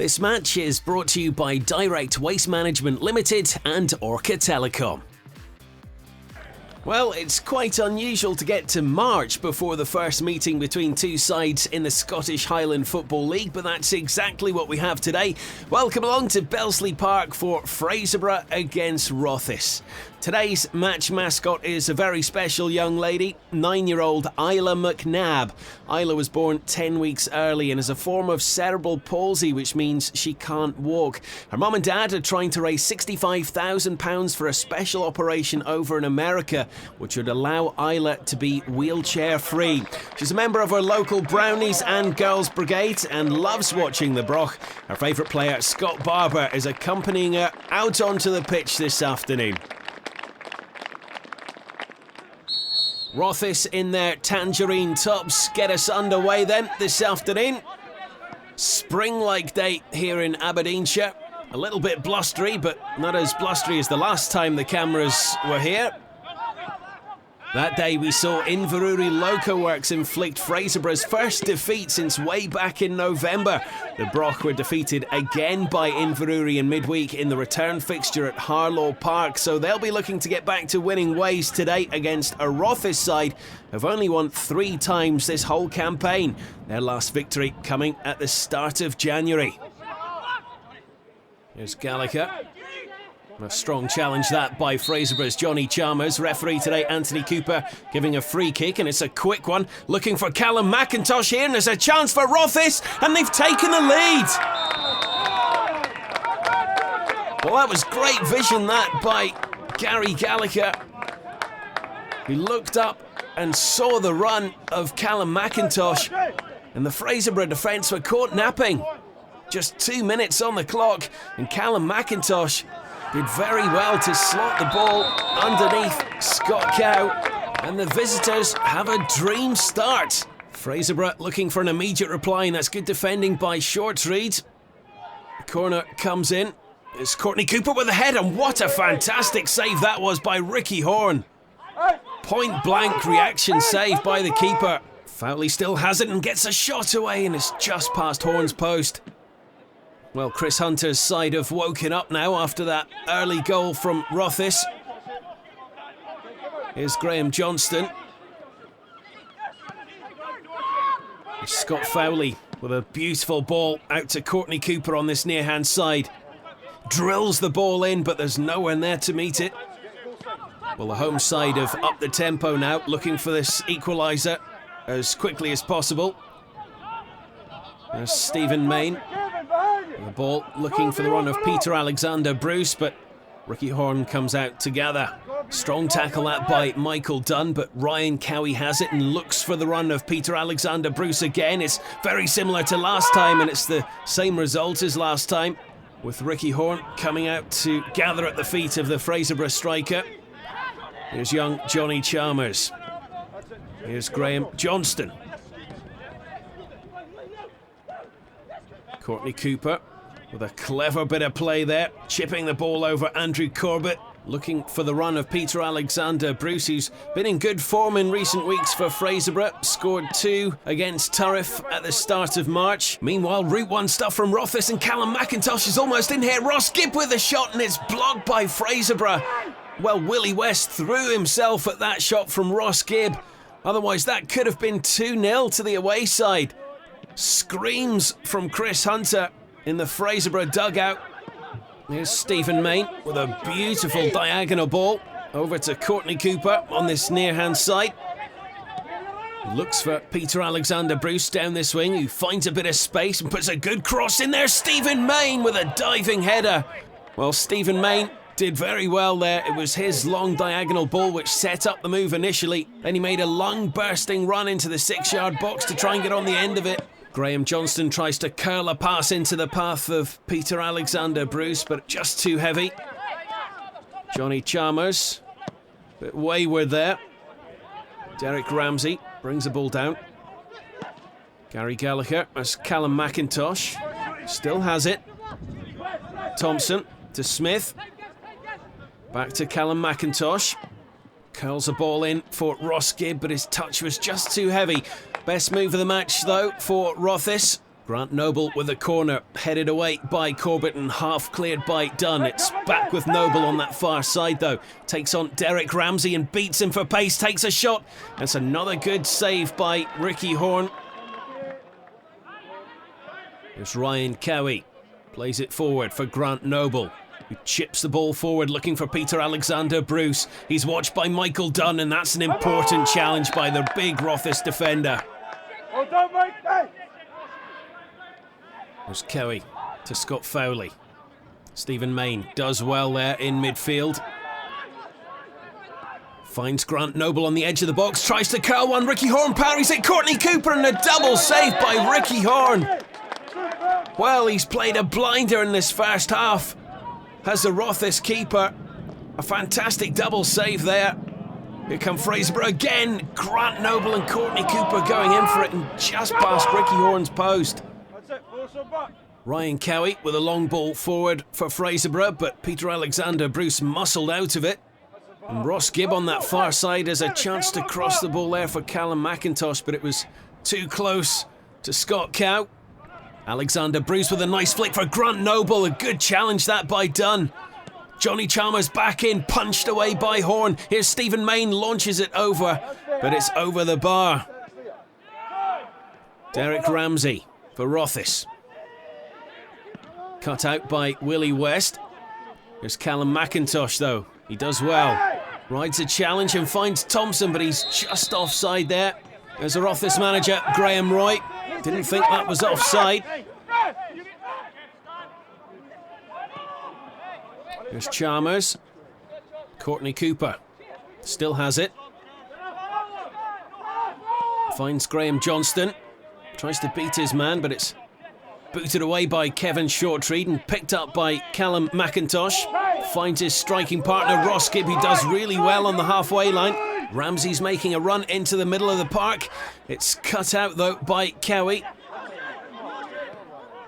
This match is brought to you by Direct Waste Management Limited and Orca Telecom. Well, it's quite unusual to get to March before the first meeting between two sides in the Scottish Highland Football League, but that's exactly what we have today. Welcome along to Bellslea Park for Fraserburgh against Rothes. Today's match mascot is a very special young lady, 9-year-old Isla McNabb. Isla was born 10 weeks early and has a form of cerebral palsy, which means she can't walk. Her mum and dad are trying to raise £65,000 for a special operation over in America, which would allow Isla to be wheelchair-free. She's a member of her local Brownies and Girls Brigade and loves watching the Broch. Her favourite player, Scott Barber, is accompanying her out onto the pitch this afternoon. Rothes in their tangerine tops get us underway then this afternoon. Spring-like day here in Aberdeenshire. A little bit blustery, but not as blustery as the last time the cameras were here. That day we saw Inverurie Loco Works inflict Fraserburgh's first defeat since way back in November. The Broch were defeated again by Inverurie in midweek in the return fixture at Harlow Park, so they'll be looking to get back to winning ways today against a Rothes side who've only won 3 times this whole campaign. Their last victory coming at the start of January. Here's Gallagher. A strong challenge that by Fraserburgh's Johnny Chalmers. Referee today, Anthony Cooper, giving a free kick, and it's a quick one. Looking for Callum McIntosh here, and there's a chance for Rothes, and they've taken the lead. Well, that was great vision, that, by Gary Gallagher. He looked up and saw the run of Callum McIntosh, and the Fraserburgh defence were caught napping. Just 2 minutes on the clock, and Callum McIntosh did very well to slot the ball underneath Scott Cow, and the visitors have a dream start. Fraserburgh looking for an immediate reply, and that's good defending by Shortreed. The corner comes in. It's Courtney Cooper with a head, and what a fantastic save that was by Ricky Horne. Point blank reaction save by the keeper. Fowley still has it and gets a shot away, and it's just past Horne's post. Well, Chris Hunter's side have woken up now after that early goal from Rothes. Here's Graham Johnston. It's Scott Fowley with a beautiful ball out to Courtney Cooper on this near-hand side. Drills the ball in, but there's no one there to meet it. Well, the home side have upped the tempo now, looking for this equaliser as quickly as possible. There's Stephen Main. The ball looking for the run of Peter Alexander Bruce, but Ricky Horne comes out to gather. Strong tackle that by Michael Dunn, but Ryan Cowie has it and looks for the run of Peter Alexander Bruce again. It's very similar to last time, and it's the same result as last time, with Ricky Horne coming out to gather at the feet of the Fraserburgh striker. Here's young Johnny Chalmers. Here's Graham Johnston. Courtney Cooper with a clever bit of play there, chipping the ball over Andrew Corbett, looking for the run of Peter Alexander Bruce, who's been in good form in recent weeks for Fraserburgh, scored 2 against Turriff at the start of March. Meanwhile, Route 1 stuff from Rothes, and Callum McIntosh is almost in here. Ross Gibb with a shot, and it's blocked by Fraserburgh. Well, Willie West threw himself at that shot from Ross Gibb. Otherwise, that could have been 2-0 to the away side. Screams from Chris Hunter in the Fraserburgh dugout. Here's Stephen Main with a beautiful diagonal ball over to Courtney Cooper on this near-hand side. Looks for Peter Alexander Bruce down this wing, who finds a bit of space and puts a good cross in there. Stephen Main with a diving header. Well, Stephen Main did very well there. It was his long diagonal ball which set up the move initially. Then he made a lung-bursting run into the 6-yard box to try and get on the end of it. Graham Johnston tries to curl a pass into the path of Peter Alexander Bruce, but just too heavy. Johnny Chalmers, a bit wayward there. Derek Ramsey brings the ball down. Gary Gallagher as Callum McIntosh. Still has it. Thompson to Smith. Back to Callum McIntosh. Curls a ball in for Ross Gibb, but his touch was just too heavy. Best move of the match, though, for Rothes. Grant Noble with a corner, headed away by Corbett and half cleared by Dunn. It's back with Noble on that far side though. Takes on Derek Ramsey and beats him for pace, takes a shot. That's another good save by Ricky Horne. There's Ryan Cowie, plays it forward for Grant Noble, who chips the ball forward looking for Peter Alexander Bruce. He's watched by Michael Dunn, and that's an important challenge by the big Rothes defender. There's Cowie to Scott Fowley. Stephen Main does well there in midfield. Finds Grant Noble on the edge of the box, tries to curl one, Ricky Horne parries it, Courtney Cooper, and a double save by Ricky Horne. Well, he's played a blinder in this first half. Has the Rothes keeper. A fantastic double save there. Here come Fraserburgh again. Grant Noble and Courtney Cooper going in for it and just past Ricky Horne's post. Ryan Cowie with a long ball forward for Fraserburgh, but Peter Alexander Bruce muscled out of it. And Ross Gibb on that far side has a chance to cross the ball there for Callum McIntosh, but it was too close to Scott Cow. Alexander Bruce with a nice flick for Grant Noble. A good challenge that by Dunn. Johnny Chalmers back in, punched away by Horne. Here's Stephen Main, launches it over, but it's over the bar. Derek Ramsey for Rothes. Cut out by Willie West. There's Callum McIntosh though. He does well. Rides a challenge and finds Thompson, but he's just offside there. There's a Rothes manager, Graham Roy. Didn't think that was offside. There's Chalmers. Courtney Cooper still has it. Finds Graham Johnston. Tries to beat his man, but it's booted away by Kevin Shortreed and picked up by Callum McIntosh. Finds his striking partner Ross Gibb, who does really well on the halfway line. Ramsey's making a run into the middle of the park. It's cut out though by Cowie.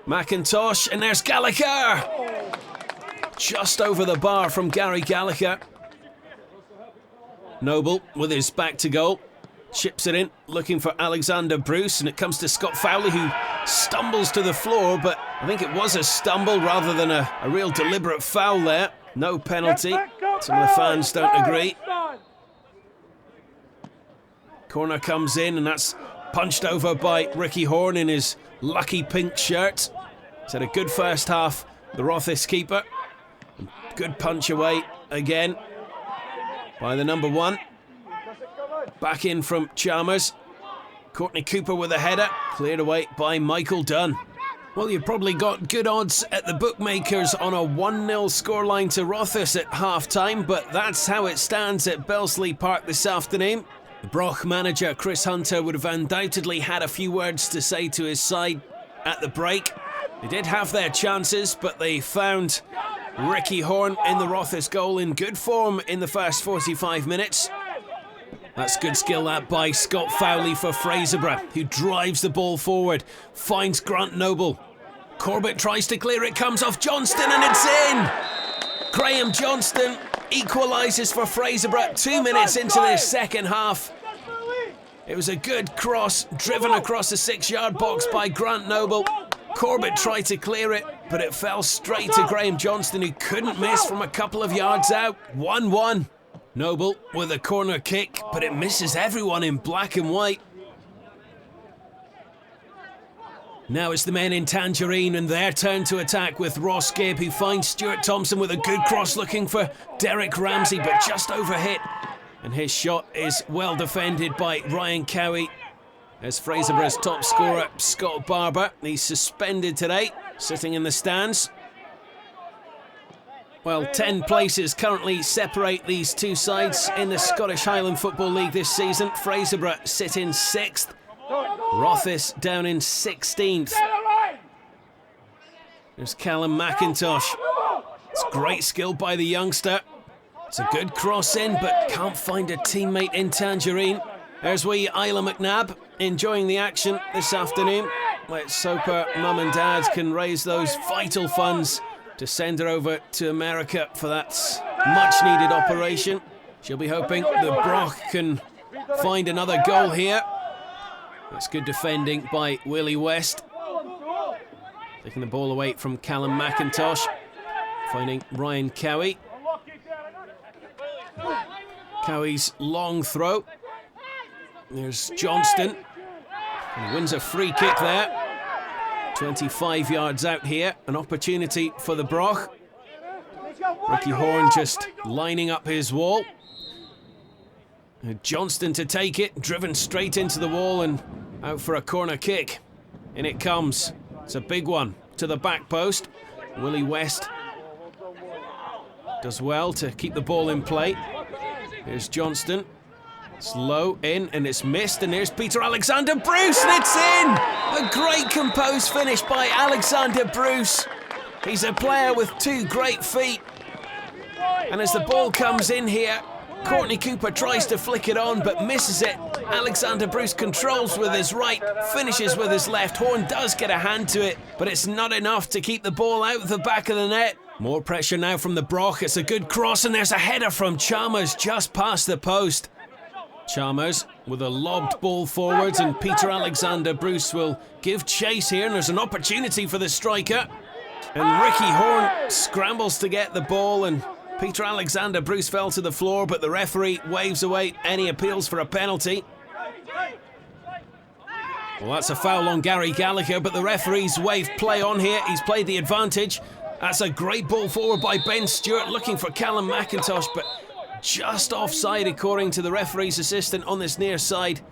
McIntosh, and there's Gallagher! Just over the bar from Gary Gallagher. Noble with his back to goal. Chips it in, looking for Alexander Bruce, and it comes to Scott Fowley, who stumbles to the floor, but I think it was a stumble rather than a real deliberate foul there. No penalty. Some of the fans don't agree. Corner comes in, and that's punched over by Ricky Horne in his lucky pink shirt. He's had a good first half, the Rothes keeper. Good punch away again by the number one. Back in from Chalmers. Courtney Cooper with a header, cleared away by Michael Dunn. Well, you've probably got good odds at the bookmakers on a 1-0 scoreline to Rothes at half-time, but that's how it stands at Bellslea Park this afternoon. The Broch manager, Chris Hunter, would have undoubtedly had a few words to say to his side at the break. They did have their chances, but they found Ricky Horne in the Rothes goal in good form in the first 45 minutes. That's good skill that by Scott Fowley for Fraserburgh, who drives the ball forward, finds Grant Noble. Corbett tries to clear it, comes off Johnston, and it's in! Graham Johnston equalises for Fraserburgh 2 minutes into this second half. It was a good cross, driven across the 6-yard box by Grant Noble. Corbett tried to clear it, but it fell straight to Graham Johnston, who couldn't miss from a couple of yards out. 1-1. Noble with a corner kick, but it misses everyone in black and white. Now it's the men in Tangerine and their turn to attack with Ross Gibb, who finds Stuart Thompson with a good cross looking for Derek Ramsey, but just overhit. And his shot is well defended by Ryan Cowie. As Fraserburgh's top scorer, Scott Barber, he's suspended today, sitting in the stands. Well, 10 places currently separate these two sides in the Scottish Highland Football League this season. Fraserburgh sit in 6th, Rothes down in 16th. There's Callum McIntosh. It's great skill by the youngster. It's a good cross in, but can't find a teammate in Tangerine. There's wee Isla McNabb enjoying the action this afternoon. Let's hope her mum and dad can raise those vital funds to send her over to America for that much-needed operation. She'll be hoping the Broch can find another goal here. That's good defending by Willie West. Taking the ball away from Callum McIntosh. Finding Ryan Cowie. Cowie's long throw. There's Johnston. And wins a free kick there. 25 yards out here. An opportunity for the Broch. Ricky Horne just lining up his wall. Johnston to take it. Driven straight into the wall and out for a corner kick. In it comes. It's a big one to the back post. Willie West does well to keep the ball in play. Here's Johnston. It's low in and it's missed, and here's Peter Alexander Bruce and it's in! A great composed finish by Alexander Bruce. He's a player with two great feet. And as the ball comes in here, Courtney Cooper tries to flick it on but misses it. Alexander Bruce controls with his right, finishes with his left. Horne does get a hand to it, but it's not enough to keep the ball out of the back of the net. More pressure now from the Broch. It's a good cross and there's a header from Chalmers just past the post. Chalmers with a lobbed ball forwards, and Peter Alexander Bruce will give chase here, and there's an opportunity for the striker. And Ricky Horne scrambles to get the ball, and Peter Alexander Bruce fell to the floor, but the referee waves away any appeals for a penalty. Well, that's a foul on Gary Gallagher, but the referee's waved play on here. He's played the advantage. That's a great ball forward by Ben Stewart, looking for Callum McIntosh, but just offside according to the referee's assistant on this near side.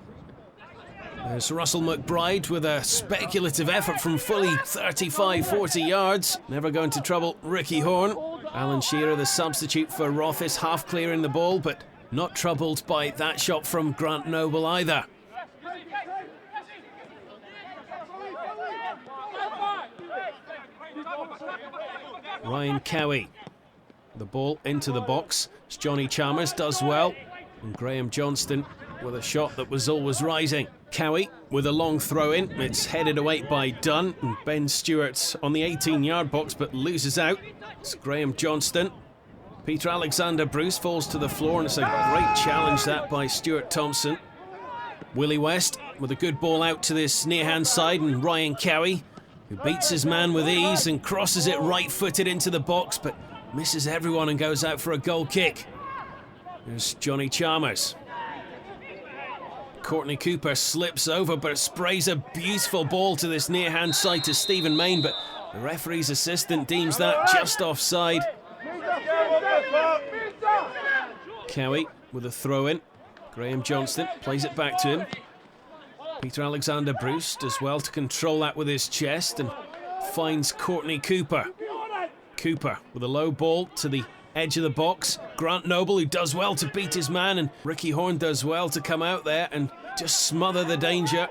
There's Russell McBride with a speculative effort from fully 35-40 yards. Never going to trouble Ricky Horne. Alan Shearer, the substitute for Rothes, half clearing the ball, but not troubled by that shot from Grant Noble either. Ryan Cowie. The ball into the box. It's Johnny Chalmers does well. And Graham Johnston with a shot that was always rising. Cowie with a long throw in. It's headed away by Dunn. And Ben Stewart on the 18-yard box but loses out. It's Graham Johnston. Peter Alexander Bruce falls to the floor, and it's a great challenge that by Stuart Thompson. Willie West with a good ball out to this near-hand side, and Ryan Cowie, who beats his man with ease and crosses it right-footed into the box, but misses everyone and goes out for a goal kick. There's Johnny Chalmers. Courtney Cooper slips over but sprays a beautiful ball to this near-hand side to Stephen Main, but the referee's assistant deems that just offside. Cowie with a throw-in. Graham Johnston plays it back to him. Peter Alexander Bruce does well to control that with his chest and finds Courtney Cooper. Cooper with a low ball to the edge of the box. Grant Noble, who does well to beat his man, and Ricky Horne does well to come out there and just smother the danger.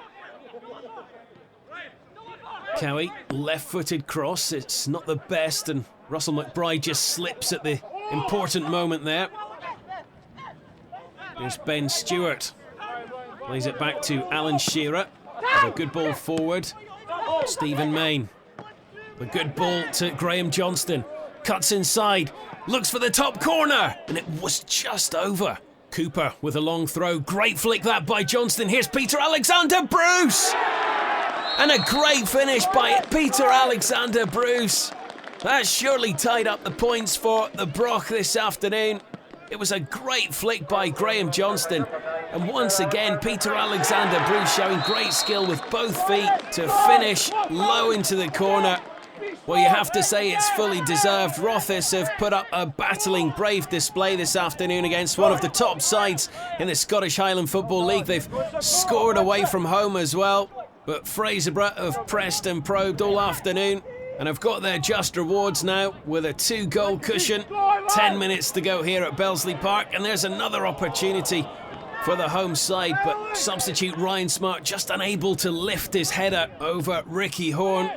Cowie, left-footed cross. It's not the best, and Russell McBride just slips at the important moment there. Here's Ben Stewart. Plays it back to Alan Shearer. With a good ball forward. Stephen Main. A good ball to Graham Johnston. Cuts inside. Looks for the top corner. And it was just over. Cooper with a long throw. Great flick that by Johnston. Here's Peter Alexander Bruce. And a great finish by Peter Alexander Bruce. That surely tied up the points for the Broch this afternoon. It was a great flick by Graham Johnston. And once again, Peter Alexander Bruce showing great skill with both feet to finish low into the corner. Well, you have to say it's fully deserved. Rothes have put up a battling, brave display this afternoon against one of the top sides in the Scottish Highland Football League. They've scored away from home as well. But Fraserburgh have pressed and probed all afternoon and have got their just rewards now with a 2-goal cushion. 10 minutes to go here at Bellslea Park, and there's another opportunity for the home side, but substitute Ryan Smart just unable to lift his header over Ricky Horne.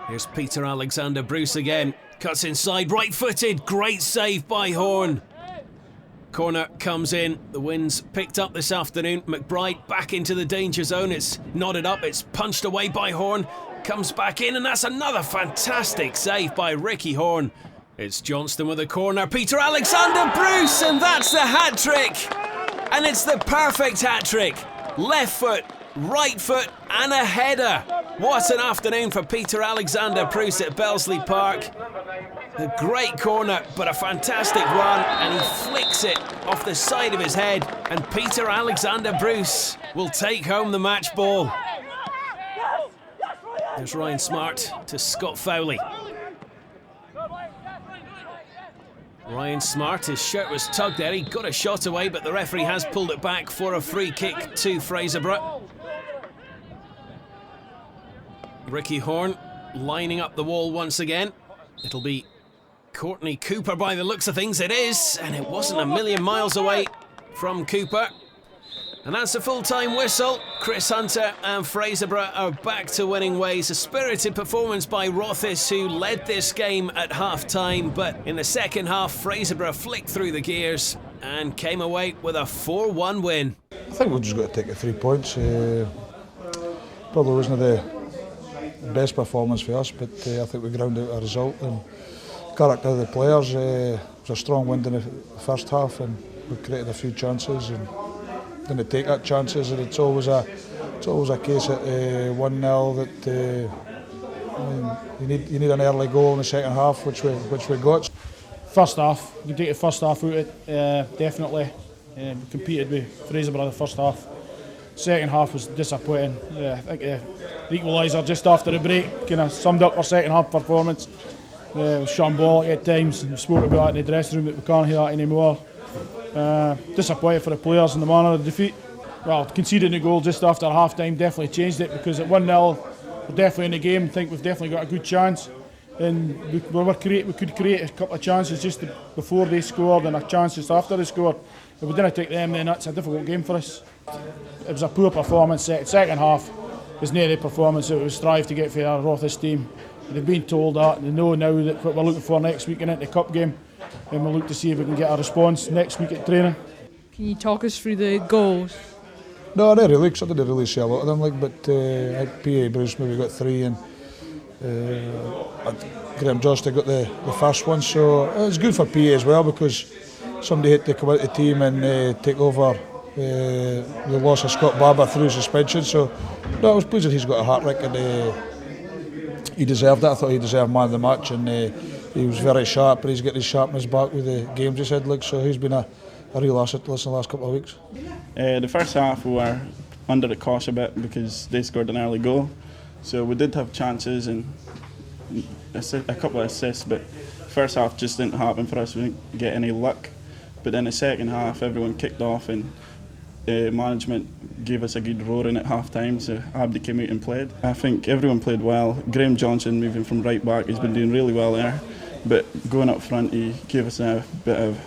Here's Peter Alexander Bruce again. Cuts inside, right-footed. Great save by Horne. Corner comes in. The wind's picked up this afternoon. McBride back into the danger zone. It's nodded up. It's punched away by Horne. Comes back in, and that's another fantastic save by Ricky Horne. It's Johnston with a corner. Peter Alexander Bruce, and that's the hat-trick. And it's the perfect hat-trick. Left foot, right foot, and a header. What an afternoon for Peter Alexander Bruce at Bellslea Park. A great corner, but a fantastic run, and he flicks it off the side of his head, and Peter Alexander Bruce will take home the match ball. There's Ryan Smart to Scott Fowley. Ryan Smart, his shirt was tugged there, he got a shot away, but the referee has pulled it back for a free kick to Fraserburgh. Ricky Horne lining up the wall once again. It'll be Courtney Cooper by the looks of things. It is, and it wasn't a million miles away from Cooper. And that's a full-time whistle. Chris Hunter and Fraserburgh are back to winning ways. A spirited performance by Rothes, who led this game at half-time, but in the second half, Fraserburgh flicked through the gears and came away with a 4-1 win. I think we've just got to take the 3 points. Probably wasn't the best performance for us, but I think we ground out a result, and character of the players. It was a strong wind in the first half, and we created a few chances and didn't take that chances, and it's always a case at 1-0 that you need an early goal in the second half, which we got. First half, you can take the first half out of it, definitely. We competed with Fraserburgh the first half. Second half was disappointing. I think the equalizer just after the break kind of summed up our second half performance. It was shambolic at times. We spoke about it in the dressing room, that we can't hear that anymore. Disappointed for the players in the manner of the defeat. Well, conceding the goal just after half time definitely changed it, because at 1-0 we're definitely in the game. I think we've definitely got a good chance, and we could create a couple of chances just before they scored and a chance just after they scored. If we didn't take them, then that's a difficult game for us. It was a poor performance. Second half was near the performance that we strive to get for our Rothes team. They've been told that, they know now that what we're looking for next week in the cup game, and we'll look to see if we can get a response next week at training. Can you talk us through the goals? No, not really, because I didn't really see a lot of them. But PA Bruce maybe got 3, and Graham Johnston got the first one. So it's good for PA as well, because somebody had to come out of the team and take over the loss of Scott Barber through suspension. So no, I was pleased that he's got a hat-trick, and he deserved it. I thought he deserved man of the match, and he was very sharp, but he's getting his sharpness back with the games he's had. So he's been a real asset to us in the last couple of weeks. The first half we were under the cosh a bit because they scored an early goal, so we did have chances and a couple of assists, but first half just didn't happen for us. We didn't get any luck. But then the second half, everyone kicked off, and management gave us a good roaring at half time, so Abdi came out and played. I think everyone played well. Graham Johnston, moving from right back, he's been doing really well there, but going up front he gave us a bit of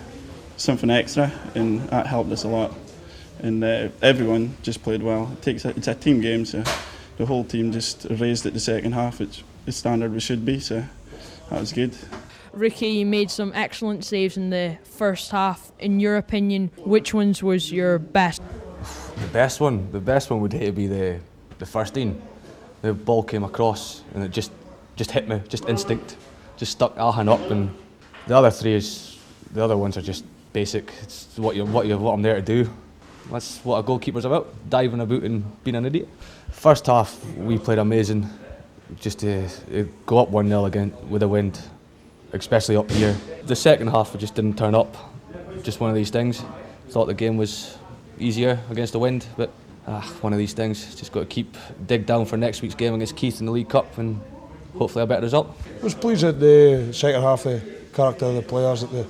something extra, and that helped us a lot. And everyone just played well. It's a team game, so the whole team just raised it the second half, which the standard we should be, so that was good. Ricky, you made some excellent saves in the first half. In your opinion, which ones was your best? The best one would have to be the first in. The ball came across and it just hit me, just instinct, just stuck Alhan up, and the other ones are just basic. It's what I'm there to do. That's what a goalkeeper's about, diving about and being an idiot. First half we played amazing, just to go up 1-0 again with a wind, especially up here. The second half we just didn't turn up, just one of these things. Thought the game was easier against the wind, but one of these things. Just got to dig down for next week's game against Keith in the League Cup, and hopefully a better result. I was pleased at the second half, the character of the players, that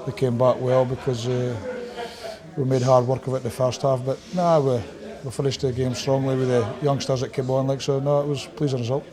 they came back well, because we made hard work of it in the first half, but we finished the game strongly with the youngsters that came on. So no, it was a pleasing result.